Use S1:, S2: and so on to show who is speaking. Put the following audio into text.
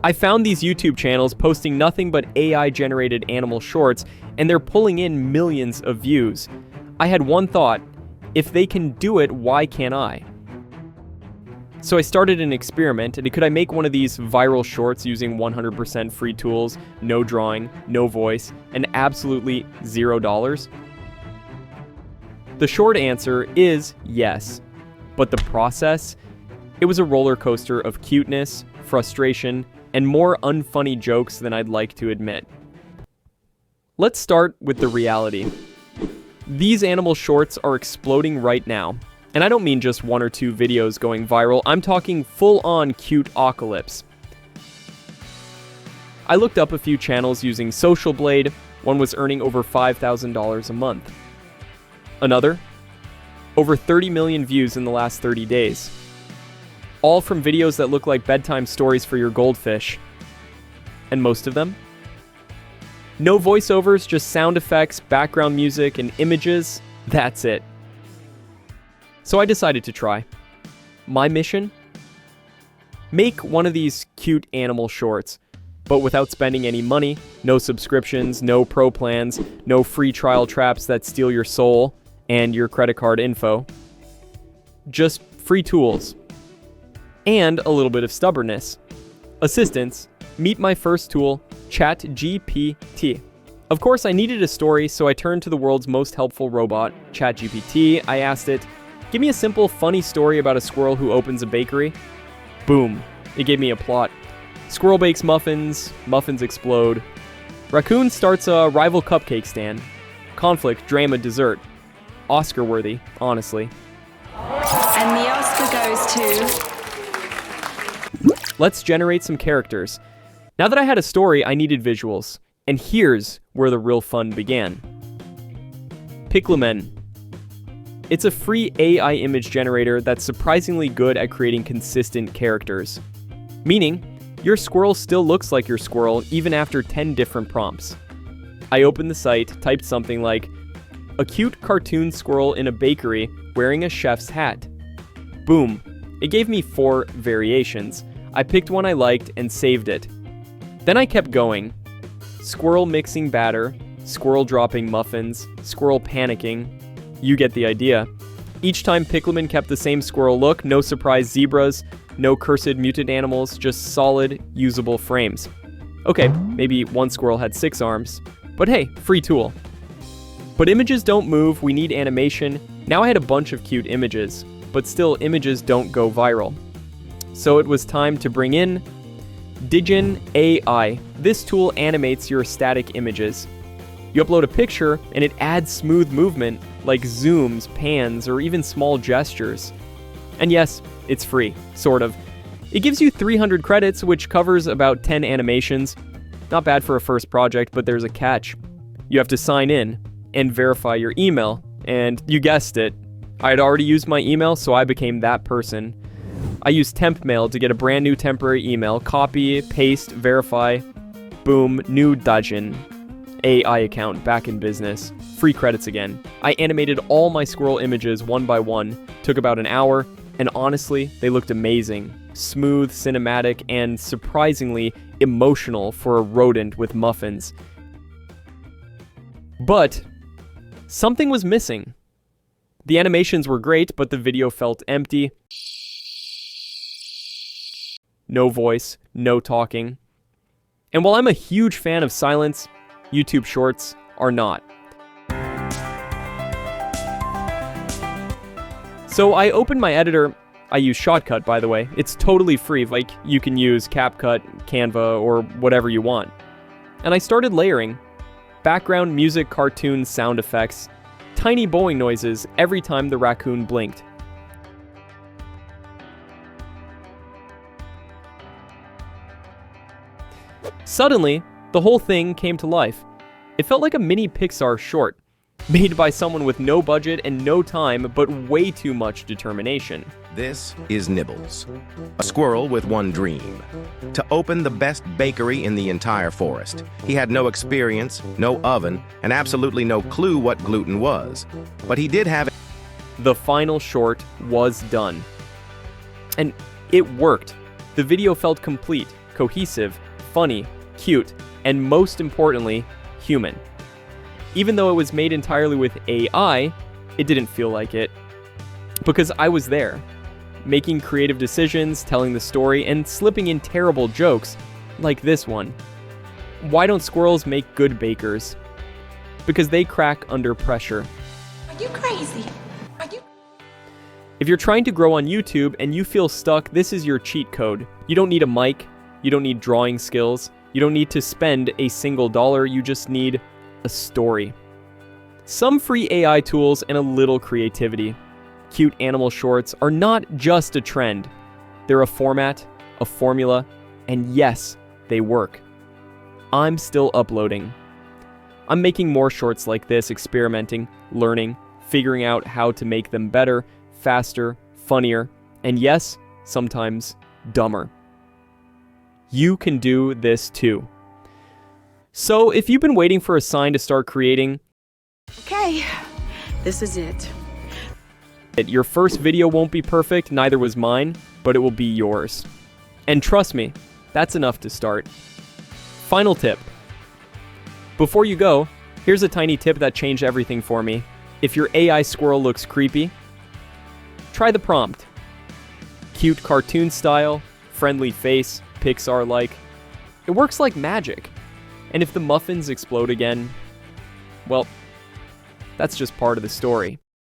S1: I found these YouTube channels posting nothing but AI-generated animal shorts, and they're pulling in millions of views. I had one thought: if they can do it, why can't I? So I started an experiment, and could I make one of these viral shorts using 100% free tools, no drawing, no voice, and absolutely $0? The short answer is yes. But the process? It was a roller coaster of cuteness, frustration, and more unfunny jokes than I'd like to admit. Let's start with the reality. These animal shorts are exploding right now. And I don't mean just one or two videos going viral, I'm talking full-on cute-ocalypse. I looked up a few channels using Social Blade. One was earning over $5,000 a month. Another, over 30 million views in the last 30 days. All from videos that look like bedtime stories for your goldfish. And most of them? No voiceovers, just sound effects, background music, and images. That's it. So I decided to try. My mission? Make one of these cute animal shorts, but without spending any money, no subscriptions, no pro plans, no free trial traps that steal your soul and your credit card info. Just free tools. And a little bit of stubbornness. Assistance, meet my first tool, ChatGPT. Of course, I needed a story, so I turned to the world's most helpful robot, ChatGPT. I asked it, give me a simple, funny story about a squirrel who opens a bakery. Boom. It gave me a plot. Squirrel bakes muffins, muffins explode. Raccoon starts a rival cupcake stand. Conflict, drama, dessert. Oscar-worthy, honestly.
S2: And the Oscar goes to...
S1: Let's generate some characters. Now that I had a story, I needed visuals. And here's where the real fun began. Piclumen. It's a free AI image generator that's surprisingly good at creating consistent characters. Meaning, your squirrel still looks like your squirrel even after 10 different prompts. I opened the site, typed something like, a cute cartoon squirrel in a bakery wearing a chef's hat. Boom. It gave me 4 variations. I picked one I liked and saved it. Then I kept going. Squirrel mixing batter, squirrel dropping muffins, squirrel panicking. You get the idea. Each time Piclumen kept the same squirrel look, no surprise zebras, no cursed mutant animals, just solid, usable frames. Okay, maybe one squirrel had 6 arms, but hey, free tool. But images don't move, we need animation. Now I had a bunch of cute images, but still images don't go viral. So it was time to bring in Digen AI. This tool animates your static images. You upload a picture, and it adds smooth movement, like zooms, pans, or even small gestures. And yes, it's free, sort of. It gives you 300 credits, which covers about 10 animations. Not bad for a first project, but there's a catch. You have to sign in and verify your email, and you guessed it. I had already used my email, so I became that person. I used temp mail to get a brand new temporary email, copy, paste, verify. Boom, new Digen AI account back in business. Free credits again. I animated all my squirrel images one by one. Took about an hour, and honestly, they looked amazing. Smooth, cinematic, and surprisingly emotional for a rodent with muffins. But something was missing. The animations were great, but the video felt empty. No voice, no talking. And while I'm a huge fan of silence, YouTube Shorts are not. So I opened my editor. I use Shotcut, by the way. It's totally free, like you can use CapCut, Canva, or whatever you want. And I started layering. Background music, cartoons, sound effects, tiny bowing noises every time the raccoon blinked. Suddenly, the whole thing came to life. It felt like a mini Pixar short, made by someone with no budget and no time, but way too much determination.
S3: This is Nibbles, a squirrel with one dream: to open the best bakery in the entire forest. He had no experience, no oven, and absolutely no clue what gluten was. But he did have...
S1: The final short was done. And it worked. The video felt complete, cohesive, funny, cute, and most importantly, human. Even though it was made entirely with AI, it didn't feel like it. Because I was there, making creative decisions, telling the story, and slipping in terrible jokes, like this one. Why don't squirrels make good bakers? Because they crack under pressure.
S2: Are you crazy?
S1: If you're trying to grow on YouTube and you feel stuck, this is your cheat code. You don't need a mic, you don't need drawing skills, you don't need to spend a single dollar, you just need a story. Some free AI tools and a little creativity. Cute animal shorts are not just a trend. They're a format, a formula, and yes, they work. I'm still uploading. I'm making more shorts like this, experimenting, learning, figuring out how to make them better, faster, funnier, and yes, sometimes dumber. You can do this too. So if you've been waiting for a sign to start creating,
S2: Okay, this is it.
S1: your first video won't be perfect, neither was mine, but it will be yours. And trust me, that's enough to start. Final tip. Before you go, here's a tiny tip that changed everything for me. If your AI squirrel looks creepy, try the prompt. Cute cartoon style, friendly face, Pixar-like. It works like magic. And if the muffins explode again, well, that's just part of the story.